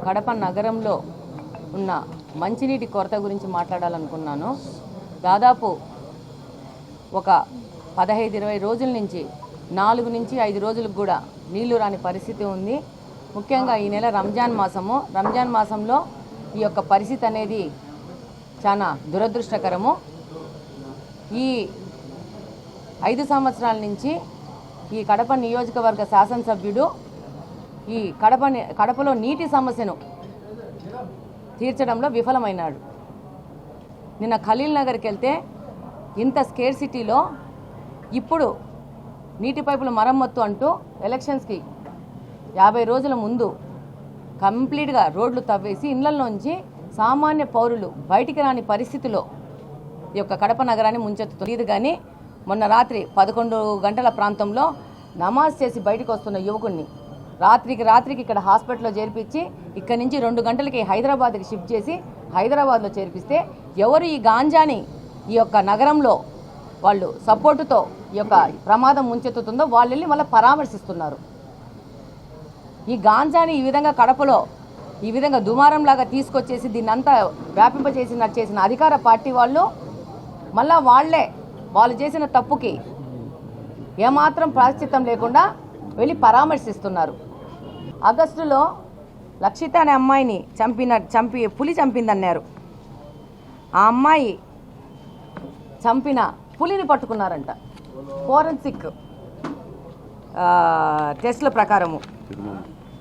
కడప నగరంలో ఉన్న మంచినీటి కొరత గురించి మాట్లాడాలనుకున్నాను. దాదాపు ఒక 15-20 రోజుల నుంచి 4 నుంచి 5 రోజులకు కూడా నీళ్లు రాని పరిస్థితి ఉంది. ముఖ్యంగా ఈ నెల రంజాన్ మాసంలో ఈ యొక్క పరిస్థితి అనేది చాలా దురదృష్టకరము. ఈ 5 సంవత్సరాల నుంచి ఈ కడప నియోజకవర్గ శాసనసభ్యుడు ఈ కడపలో నీటి సమస్యను తీర్చడంలో విఫలమైనాడు. నిన్న ఖలీల్ నగర్కి వెళ్తే ఇంత స్కేర్సిటీలో ఇప్పుడు నీటి పైపుల మరమ్మత్తు అంటూ ఎలక్షన్స్కి 50 రోజుల ముందు కంప్లీట్గా రోడ్లు తవ్వేసి ఇళ్లలోంచి సామాన్య పౌరులు బయటికి రాని పరిస్థితిలో ఈ యొక్క కడప నగరాన్ని ముంచెత్తుతుంది. కానీ మొన్న రాత్రి 11 గంటల ప్రాంతంలో నమాజ్ చేసి బయటకు వస్తున్న యువకుడిని రాత్రికి ఇక్కడ హాస్పిటల్లో చేర్పించి ఇక్కడి నుంచి 2 గంటలకి హైదరాబాద్కి షిఫ్ట్ చేసి హైదరాబాద్లో చేర్పిస్తే ఎవరు ఈ గాంజాని ఈ యొక్క నగరంలో వాళ్ళు సపోర్టుతో ఈ యొక్క ప్రమాదం ముంచెత్తుతుందో వాళ్ళు వెళ్ళి మళ్ళీ పరామర్శిస్తున్నారు. ఈ గాంజాని ఈ విధంగా కడపలో ఈ విధంగా దుమారంలాగా తీసుకొచ్చేసి దీన్ని అంతా చేసిన అధికార పార్టీ వాళ్ళు మళ్ళా వాళ్ళు చేసిన తప్పుకి ఏమాత్రం ప్రాయశ్చిత్తం లేకుండా వెళ్ళి పరామర్శిస్తున్నారు. ఆగస్టులో లక్షిత అనే అమ్మాయిని పులి చంపిందన్నారు. ఆ అమ్మాయి చంపిన పులిని పట్టుకున్నారంట. ఫోరెన్సిక్ టెస్ట్ల ప్రకారము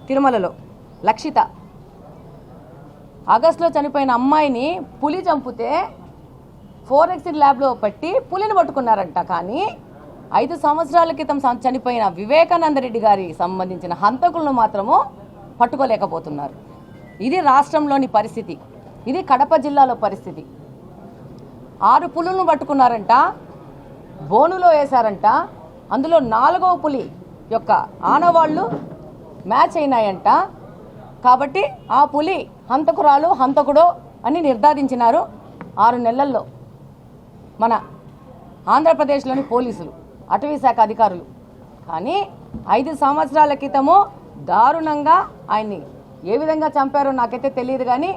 తిరుమలలో లక్షిత ఆగస్టులో చనిపోయిన అమ్మాయిని పులి చంపితే ఫోరెన్సిక్ ల్యాబ్లో పెట్టి పులిని పట్టుకున్నారంట. కానీ 5 సంవత్సరాల క్రితం చనిపోయిన వివేకానంద రెడ్డి గారి సంబంధించిన హంతకులను మాత్రము పట్టుకోలేకపోతున్నారు. ఇది రాష్ట్రంలోని పరిస్థితి. ఇది కడప జిల్లాలో పరిస్థితి. 6 పులులను పట్టుకున్నారంట, బోనులో వేశారంట. అందులో 4వ పులి యొక్క ఆనవాళ్లు మ్యాచ్ అయినాయంట. కాబట్టి ఆ పులి హంతకుడో అని నిర్ధారించినారు 6 నెలల్లో మన ఆంధ్రప్రదేశ్లోని పోలీసులు, అటవీ శాఖ అధికారులు. కానీ 5 సంవత్సరాల క్రితము దారుణంగా ఆయన్ని ఏ విధంగా చంపారో నాకైతే తెలియదు. కానీ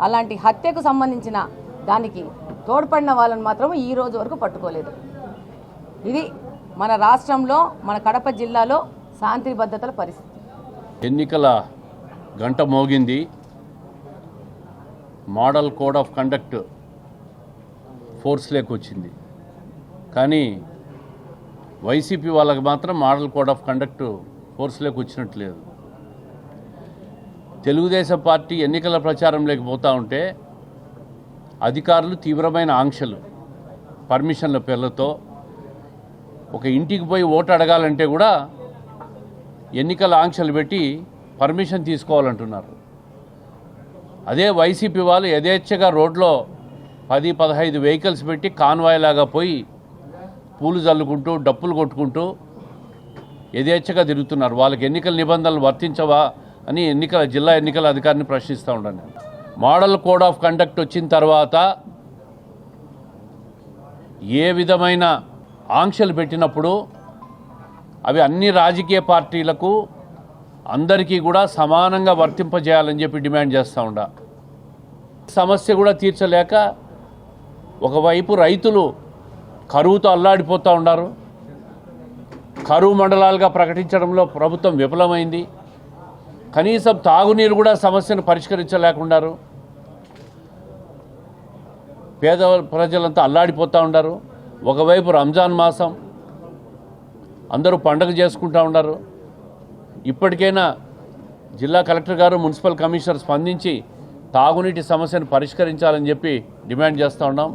అలాంటి హత్యకు సంబంధించిన దానికి తోడ్పడిన వాళ్ళని మాత్రం ఈ రోజు వరకు పట్టుకోలేదు. ఇది మన రాష్ట్రంలో మన కడప జిల్లాలో శాంతి భద్రతల పరిస్థితి. ఎన్నికల గంట మోగింది. మోడల్ కోడ్ ఆఫ్ కండక్ట్ ఫోర్స్లోకి వచ్చింది. కానీ వైసీపీ వాళ్ళకి మాత్రం మోడల్ కోడ్ ఆఫ్ కండక్ట్ ఫోర్స్లోకి వచ్చినట్లేదు. తెలుగుదేశం పార్టీ ఎన్నికల ప్రచారం లేకపోతూ ఉంటే అధికారులు తీవ్రమైన ఆంక్షలు, పర్మిషన్ల పేర్లతో ఒక ఇంటికి పోయి ఓటు అడగాలంటే కూడా ఎన్నికల ఆంక్షలు పెట్టి పర్మిషన్ తీసుకోవాలంటున్నారు. అదే వైసీపీ వాళ్ళు యథేచ్ఛగా రోడ్లో 10-15 వెహికల్స్ పెట్టి కాన్వాయ్ లాగా పోయి పూలు జల్లుకుంటూ డప్పులు కొట్టుకుంటూ యథేచ్ఛగా తిరుగుతున్నారు. వాళ్ళకి ఎన్నికల నిబంధనలు వర్తించవా అని జిల్లా ఎన్నికల అధికారిని ప్రశ్నిస్తూ ఉన్నాను. మోడల్ కోడ్ ఆఫ్ కండక్ట్ వచ్చిన తర్వాత ఏ విధమైన ఆంక్షలు పెట్టినప్పుడు అవి అన్ని రాజకీయ పార్టీలకు అందరికీ కూడా సమానంగా వర్తింపజేయాలని చెప్పి డిమాండ్ చేస్తూ ఉండా. సమస్య కూడా తీర్చలేక ఒకవైపు రైతులు కరువుతో అల్లాడిపోతూ ఉన్నారు. కరువు మండలాలుగా ప్రకటించడంలో ప్రభుత్వం విఫలమైంది. కనీసం తాగునీరు కూడా సమస్యను పరిష్కరించలేకున్నారు. పేద ప్రజలంతా అల్లాడిపోతూ ఉన్నారు. ఒకవైపు రంజాన్ మాసం, అందరూ పండగ చేసుకుంటూ ఉన్నారు. ఇప్పటికైనా జిల్లా కలెక్టర్ గారు, మున్సిపల్ కమిషనర్ స్పందించి తాగునీటి సమస్యను పరిష్కరించాలని చెప్పి డిమాండ్ చేస్తూ ఉన్నాం.